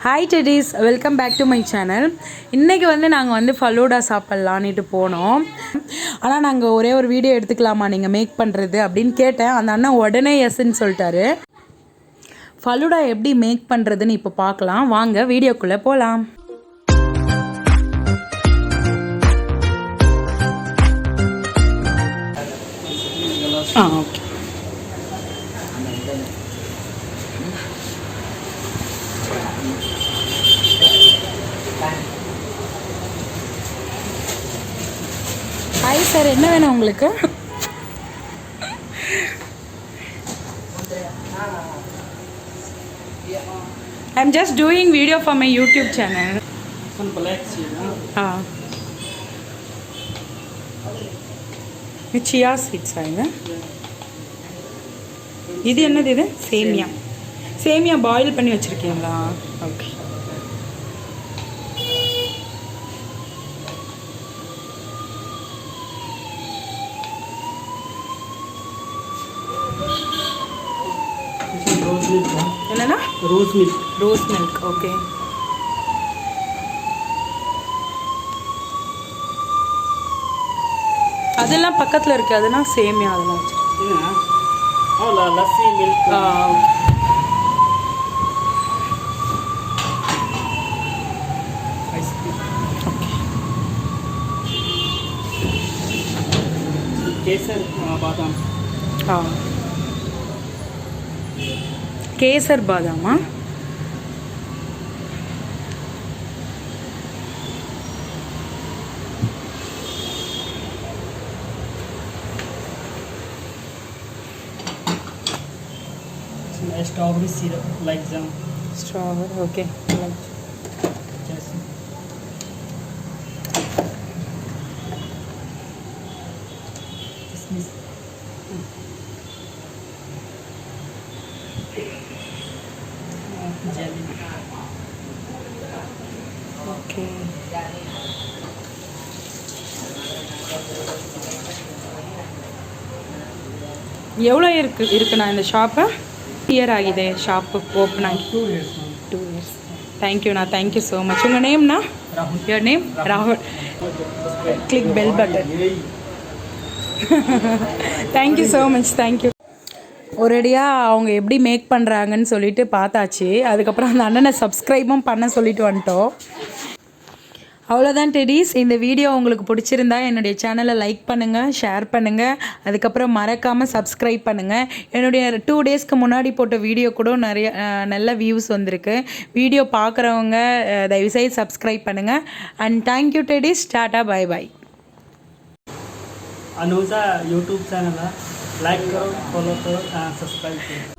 Hi teddies, welcome back to my channel. இன்றைக்கி நாங்கள் ஃபலூடா சாப்பிட்லான்ட்டு போனோம். ஆனால் நாங்கள் ஒரே ஒரு வீடியோ எடுத்துக்கலாமா நீங்கள் மேக் பண்ணுறது அப்படின்னு கேட்டேன். அந்த அண்ணன் உடனே எஸ்ன்னு சொல்லிட்டாரு. ஃபலூடா எப்படி மேக் பண்ணுறதுன்னு இப்போ பார்க்கலாம். வாங்க வீடியோக்குள்ளே போகலாம். ஓகே. ஹாய் சார், என்ன வேணும் உங்களுக்கு? I'm just doing video for my YouTube channel. Some black seed. chia seeds ஆயிங்க. இது என்னது? இது சேமியா. சேமியா பாயில் பண்ணி வச்சிருக்கீங்களா? ஓகே. Rose milk. என்னன்னா? Rose milk. Rose milk. Okay. அதெல்லாம் பக்கத்தில் இருக்குது. அதெல்லாம் சேமியா அதெல்லாம் Yeah. Oh, lassi milk. Ice cream. Kesar badam. Kesar பாதாமா? Strawberry syrup like jam. Strawberry. Okay. Yes. Kismis. Jelly. ஓகே. எவ்வளோ இருக்குண்ணா இந்த ஷாப்பு? இயர் ஆಗಿದೆ ஷாப்பு ஓப்பன் ஆகி? 2 years. 2 years. தேங்க்யூண்ணா, தேங்க்யூ ஸோ மச். உங்கள் நேம்ண்ணா? Rahul. Your name? ராகுல். Click bell button. Thank you so much. Thank you. ஒரேடியாக அவங்க எப்படி மேக் பண்ணுறாங்கன்னு சொல்லிட்டு பார்த்தாச்சு. அதுக்கப்புறம் அந்த அண்ணனை சப்ஸ்கிரைபும் பண்ண சொல்லிட்டு வந்துட்டோம். அவ்வளோதான் டெடிஸ். இந்த வீடியோ உங்களுக்கு பிடிச்சிருந்தா என்னுடைய சேனலை லைக் பண்ணுங்கள், ஷேர் பண்ணுங்கள். அதுக்கப்புறம் மறக்காமல் சப்ஸ்கிரைப் பண்ணுங்கள். என்னுடைய 2 டேஸ்க்கு முன்னாடி போட்ட வீடியோ கூட நிறைய நல்ல வியூஸ் வந்திருக்கு. வீடியோ பார்க்குறவங்க தயவுசெய்து சப்ஸ்கிரைப் பண்ணுங்கள். And thank you Teddy's. Tata, bye bye. Anuja YouTube channel like करो, follow करो, subscribe करो.